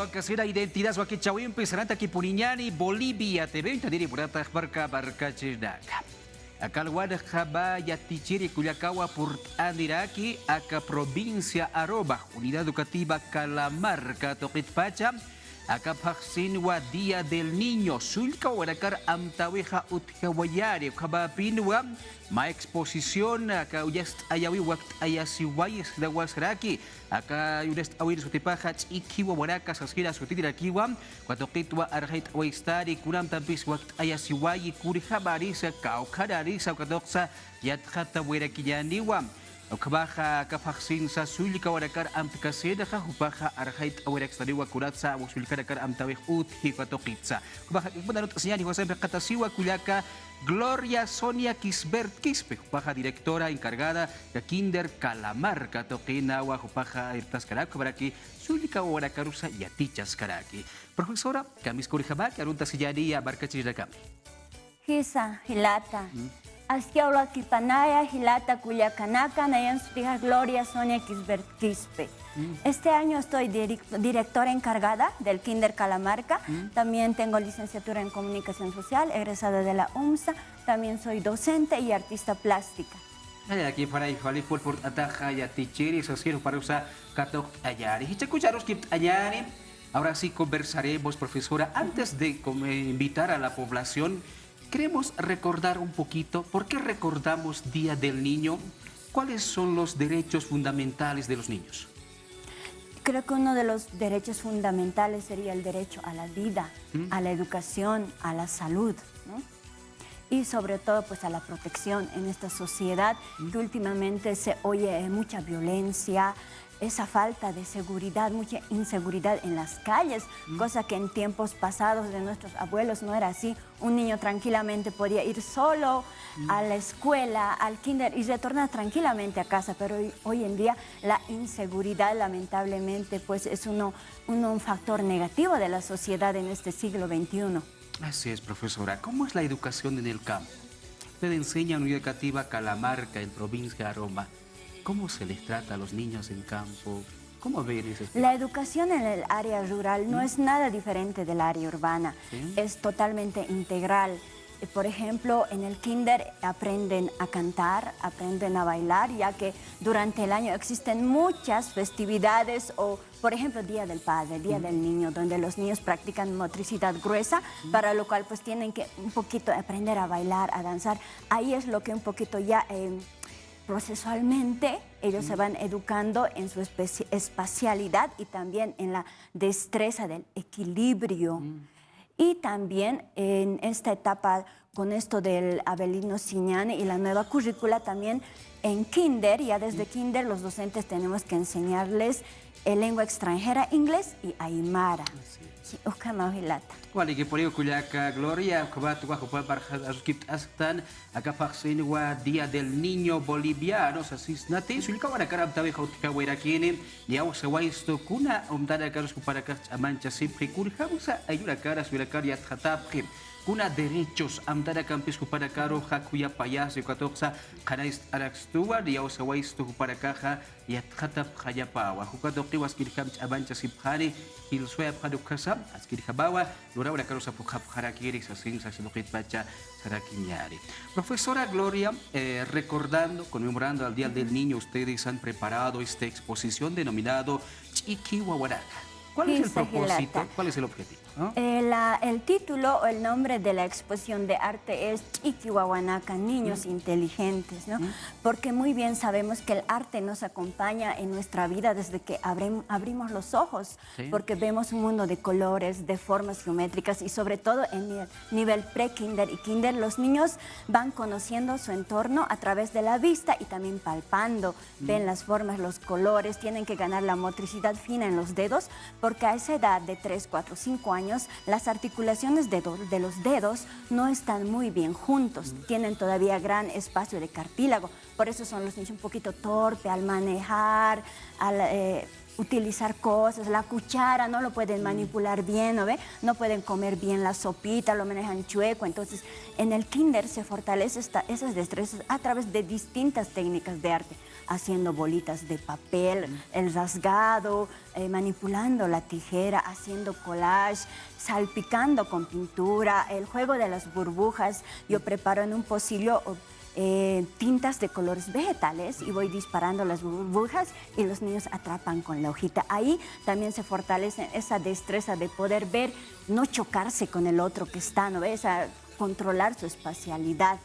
Casera identidad Suaquichawi empezarán aquí Puriñani, Bolivia, TV, Tadiri Burata, Barca Chinaca. Acalwada Jaba, Yatichiri, Cuyacawa, Port Andiraki, Aca Provincia Aroba, Unidad Educativa Calamarca, Toquitpacha, Aca Paxinwa, Día del Niño, Sulca, Huaracar, Amtaweja, Utkawayari, Jabapinwa, Ma Exposición, Acá Uyast Ayawi, Wakt Ayasiway, Dawasraki, Acá Uyast Awir Sutipaja, Ikiwa, Huaracas, Asgira, Sutirakiwa, Cuatoquitwa, Arjait, Oistari, Kuram Tampis, Wakt Ayasiway, Kurijabarisa, Kaukararisa, Katoxa, Yathata, Huerakiyaniwa. Kabaha kapaksin sa sulika warakar am kaseda ka hubaha arhait awerak stadiwa kuratsa wa sulika dakar am tawih uthi katokitsa. Kabaha ipunanot asnya di Jose Katasiwa Kulaka Gloria Sonia Kisbert Kispe, hubaha directora encargada de Kinder Calamarca toquina wa hubaha irtas karak baraki sulika warakarusa yatichas karaki. Profesora, kami skurihaba karunta sijadi ya barka cidaka. Hisa hilata. Asquiaula Kipanaya, Hilata Culiacanaca, Nayan Sutija Gloria Sonia Kisbert Quispe. Este año estoy directora encargada del Kinder Calamarca. También tengo licenciatura en Comunicación Social, egresada de la UMSA. También soy docente y artista plástica. Aquí para Ijali por Ataja y Atichiri, Sosiro para usar Katok Ayari. Y escucharos que Ayari. Ahora sí conversaremos, profesora, antes de invitar a la población. Queremos recordar un poquito, ¿por qué recordamos Día del Niño? ¿Cuáles son los derechos fundamentales de los niños? Creo que uno de los derechos fundamentales sería el derecho a la vida, a la educación, a la salud, ¿no? Y sobre todo pues a la protección en esta sociedad que últimamente se oye mucha violencia, esa falta de seguridad, mucha inseguridad en las calles, cosa que en tiempos pasados de nuestros abuelos no era así. Un niño tranquilamente podía ir solo a la escuela, al kinder y retornar tranquilamente a casa, pero hoy en día la inseguridad lamentablemente pues es un factor negativo de la sociedad en este siglo XXI. Así es, profesora. ¿Cómo es la educación en el campo? Usted enseña en Unidad Educativa Calamarca, en provincia de Roma. ¿Cómo se les trata a los niños en campo? ¿Cómo ven ese tema? La educación en el área rural no es nada diferente del área urbana. Es totalmente integral. Por ejemplo, en el kinder aprenden a cantar, aprenden a bailar, ya que durante el año existen muchas festividades o, por ejemplo, Día del Padre, Día del Niño, donde los niños practican motricidad gruesa, para lo cual pues tienen que un poquito aprender a bailar, a danzar. Ahí es lo que un poquito ya procesualmente ellos se van educando en su espacialidad y también en la destreza del equilibrio. Y también en esta etapa, con esto del Avelino Siñane y la nueva currícula, también en kinder, ya desde kinder los docentes tenemos que enseñarles lengua extranjera, inglés y aymara. Wali que por ello Cuyaca Gloria, Cabato Bajo Barjazkip Astan, Acapaxinwa, Día del Niño Boliviano, Asisnate, Sulcawana Carabtabeja Utkawerakine, Yausawaisto Kuna, Omdana Carus para Amancha Simpri Kurjausa, Ayura Cara, Suracaria Tatapri. Kuna derechos amtara campis para caro hakuya payas y catoxa canais araxtua y ausawaisto para caja y atjatap hayapawa jucatoquiwas kirham abancha sipjani il sueb hadukasam askirhabawa lura una carosa pujap harakiris asin saxilokit bacha sarakiñari. Profesora Gloria, recordando, conmemorando al Día del Niño, ustedes han preparado esta exposición denominado Chiquihuahuaraca. ¿Cuál es el propósito? ¿Cuál es el objetivo? ¿No? El título o el nombre de la exposición de arte es Chiquihuahuanaca, Niños Inteligentes, ¿no? Porque muy bien sabemos que el arte nos acompaña en nuestra vida desde que abrimos los ojos, porque vemos un mundo de colores, de formas geométricas y sobre todo en el nivel pre-kinder y kinder los niños van conociendo su entorno a través de la vista y también palpando, ven las formas, los colores, tienen que ganar la motricidad fina en los dedos, porque a esa edad de 3, 4, 5 años las articulaciones de los dedos no están muy bien juntos, tienen todavía gran espacio de cartílago, por eso son los niños un poquito torpe al manejar, utilizar cosas, la cuchara no lo pueden manipular bien, ¿no ve? No pueden comer bien la sopita, lo manejan chueco. Entonces, en el kinder se fortalece esas destrezas a través de distintas técnicas de arte, haciendo bolitas de papel, el rasgado, manipulando la tijera, haciendo collage, salpicando con pintura, el juego de las burbujas. Yo preparo en un pocillo tintas de colores vegetales y voy disparando las burbujas y los niños atrapan con la hojita. Ahí también se fortalece esa destreza de poder ver, no chocarse con el otro que está, ¿no ves? Controlar su espacialidad.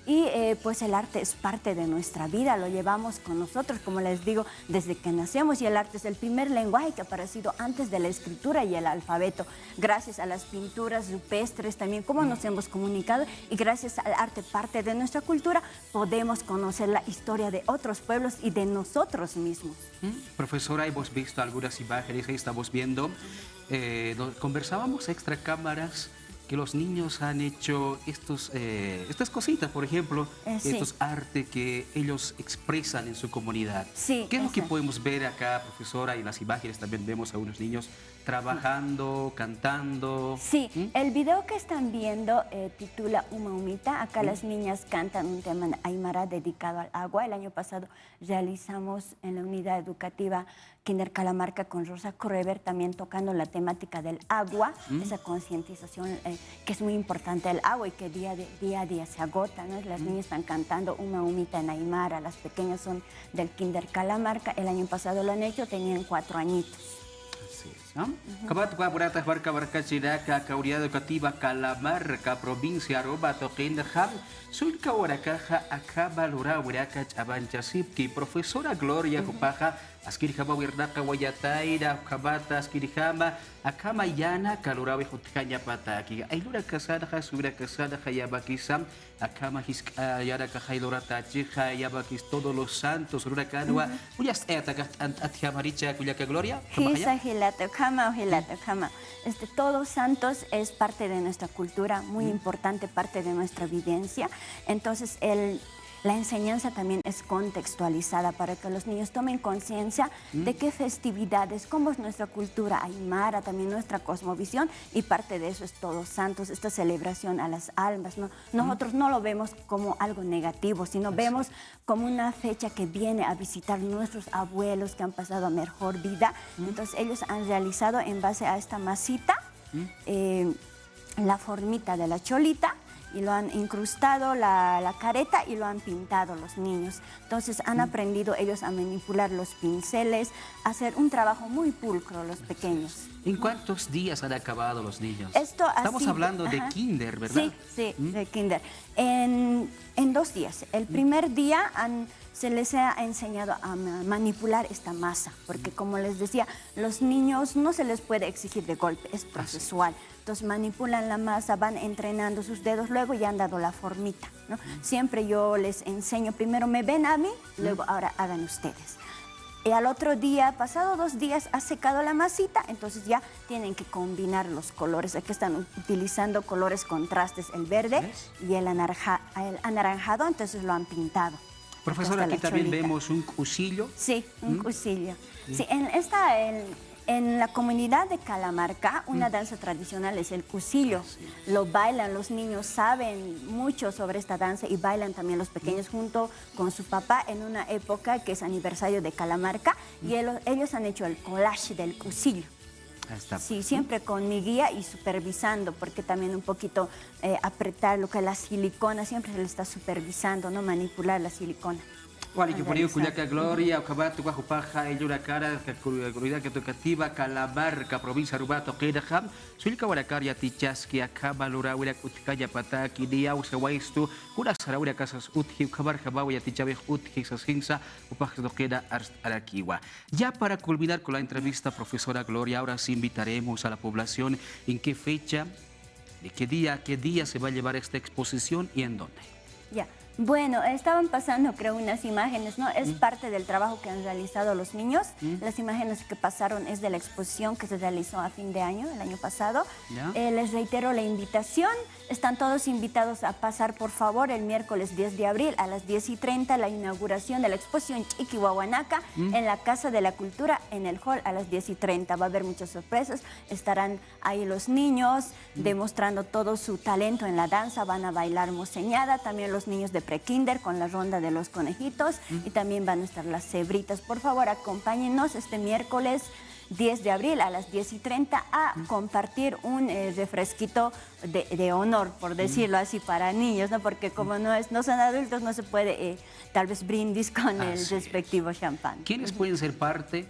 Y pues el arte es parte de nuestra vida, lo llevamos con nosotros, como les digo, desde que nacemos, y el arte es el primer lenguaje que ha aparecido antes de la escritura y el alfabeto. Gracias a las pinturas rupestres también, cómo nos hemos comunicado, y gracias al arte, parte de nuestra cultura, podemos conocer la historia de otros pueblos y de nosotros mismos. Profesora, hemos visto algunas imágenes, ahí estamos viendo, conversábamos extra cámaras, que los niños han hecho estas cositas, por ejemplo, Sí. estos arte que ellos expresan en su comunidad. Sí, ¿Qué es lo que podemos ver acá, profesora? Y en las imágenes también vemos a unos niños trabajando, cantando. Sí, el video que están viendo titula Uma Umita. Acá las niñas cantan un tema aymara dedicado al agua. El año pasado realizamos en la unidad educativa Kinder Calamarca con Rosa Correver también tocando la temática del agua, esa concientización que es muy importante el agua y que día a día se agota, ¿no? Las niñas están cantando Uma Umita en aymara, las pequeñas son del Kinder Calamarca. El año pasado lo han hecho, tenían 4 añitos. Así es, ¿no? Kabat kwa buratas barca chiraka Unidad Educativa Calamarca provincia Aroba Toquindajam sulka warakaja acaba lura buraka chabanchasipki profesora Gloria Kupaja askirjama wirnaka wayataira kabata askirjama akama yana kalurawe hutkanya pataki ailura kasada hasura kasada hayabakisam akama yara kahailura tachiha yabakis todos los santos rura kanwa uyas etaka atjamaricha kuyaka Gloria Todos Santos es parte de nuestra cultura, muy importante parte de nuestra vivencia. Entonces, la enseñanza también es contextualizada para que los niños tomen conciencia de qué festividades, cómo es nuestra cultura aymara, también nuestra cosmovisión, y parte de eso es Todos Santos, esta celebración a las almas, ¿no? Nosotros no lo vemos como algo negativo, sino vemos como una fecha que viene a visitar nuestros abuelos que han pasado mejor vida. Entonces ellos han realizado en base a esta masita la formita de la cholita, y lo han incrustado la careta y lo han pintado los niños. Entonces han aprendido ellos a manipular los pinceles, a hacer un trabajo muy pulcro los pequeños. ¿En cuántos días han acabado los niños? Estamos hablando de kinder, ¿verdad? Sí, de kinder. En 2 días. El primer día se les ha enseñado a manipular esta masa, porque como les decía, los niños no se les puede exigir de golpe, es procesual. Entonces manipulan la masa, van entrenando sus dedos, luego ya han dado la formita, ¿no? Siempre yo les enseño, primero me ven a mí, luego ahora hagan ustedes. Y al otro día, pasado 2 días, ha secado la masita, entonces ya tienen que combinar los colores. Aquí están utilizando colores contrastes, el verde y el anaranjado, entonces lo han pintado. Profesora, aquí también vemos un cusillo. Sí, un cusillo. Sí, en la comunidad de Calamarca, una danza tradicional es el cusillo. Lo bailan, los niños saben mucho sobre esta danza y bailan también los pequeños junto con su papá en una época que es aniversario de Calamarca, y ellos han hecho el collage del cusillo. Sí, siempre con mi guía y supervisando, porque también un poquito apretar lo que es la silicona, siempre se le está supervisando, no manipular la silicona. Wali que ponió Cuyaca Gloria, Ocabato, Guajupaja, el Yuraccara, Comunidad Educativa, Calamarca, Provincia Rubato, Quedajam, Sulca Guaracaria, Tichaski, Acaba, Lura, Utkaya, Pataki, Dia, Usawaistu, Curasaraura, Casas Utji, Cabarjabau, Tichabe, Utji, Sasinsa, Upaja, Queda, Araquiwa. Ya para culminar con la entrevista, profesora Gloria, ahora sí invitaremos a la población en qué fecha, de qué día se va a llevar esta exposición y en dónde. Ya. Bueno, estaban pasando, creo, unas imágenes, ¿no? Es parte del trabajo que han realizado los niños. Las imágenes que pasaron es de la exposición que se realizó a fin de año, el año pasado. Les reitero la invitación. Están todos invitados a pasar, por favor, el miércoles 10 de abril a las 10:30, la inauguración de la exposición Chiquihuahuanaca en la Casa de la Cultura, en el hall, a las 10:30. Va a haber muchas sorpresas. Estarán ahí los niños demostrando todo su talento en la danza. Van a bailar moseñada. También los niños de prekinder con la ronda de los conejitos. Y también van a estar las cebritas. Por favor, acompáñenos este miércoles 10 de abril a las 10:30 a compartir un refresquito de honor, por decirlo así, para niños, ¿no? Porque como no son adultos, no se puede tal vez brindis con el respectivo champán. ¿Quiénes pueden ser parte?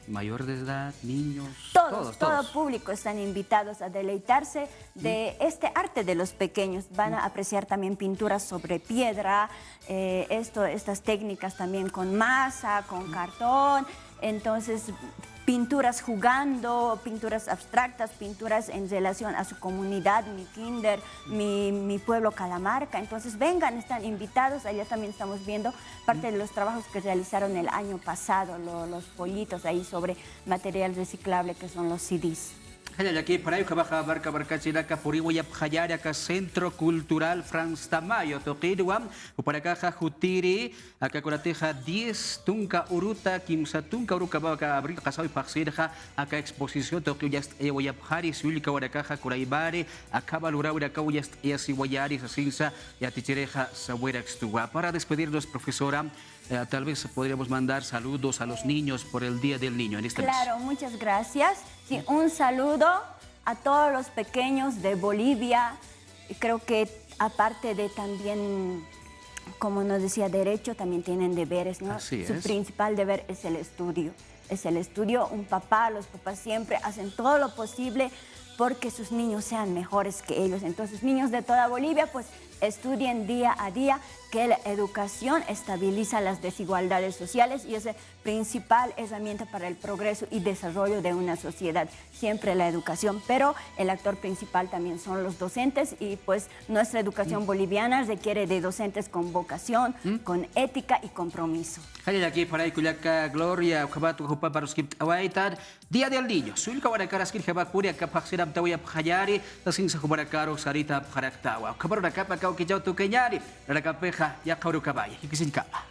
¿Mayor de edad, niños? Todo público están invitados a deleitarse de este arte de los pequeños. Van a apreciar también pinturas sobre piedra, estas técnicas también con masa, con cartón. Entonces, pinturas jugando, pinturas abstractas, pinturas en relación a su comunidad, mi kinder, mi pueblo Calamarca. Entonces vengan, están invitados. Allá también estamos viendo parte de los trabajos que realizaron el año pasado, los follitos ahí sobre material reciclable que son los CDs. Aquí para baja barca chilaka puriwaya pjayaraka Centro Cultural Franz Tamayo toqidwam para caja jutiri acá corateja 10 tunca uruta kimsa tunca uruka baka abril kasawi paxirja acá exposición toqiyast ewaya pjari suilka warakaja kuraibare acaba luraura kauyast yasiwayari sasinsa yatichereja sabuera extuwa. Para despedirnos, profesora, tal vez podríamos mandar saludos a los niños por el Día del Niño en este mes. Claro, muchas gracias. Sí, un saludo a todos los pequeños de Bolivia. Creo que aparte de también, como nos decía, derecho, también tienen deberes, ¿no? Así Su es. principal deber es el estudio. Es el estudio. Los papás siempre hacen todo lo posible porque sus niños sean mejores que ellos. Entonces, niños de toda Bolivia, pues estudien día a día, que la educación estabiliza las desigualdades sociales y es la principal herramienta para el progreso y desarrollo de una sociedad. Siempre la educación, pero el actor principal también son los docentes y pues nuestra educación boliviana requiere de docentes con vocación, con ética y compromiso. Aquí para Ikuliaka Gloria, para los Día del Niño. Suil kawarakara skil habakuri akapaxiram tawya pajayari, tasin sa kubarakaro sarita pajaraktawa. Kabaruna kapa kau kijau tu kenyari, rakapeja ya kauru kabaya. Ikisin kapa.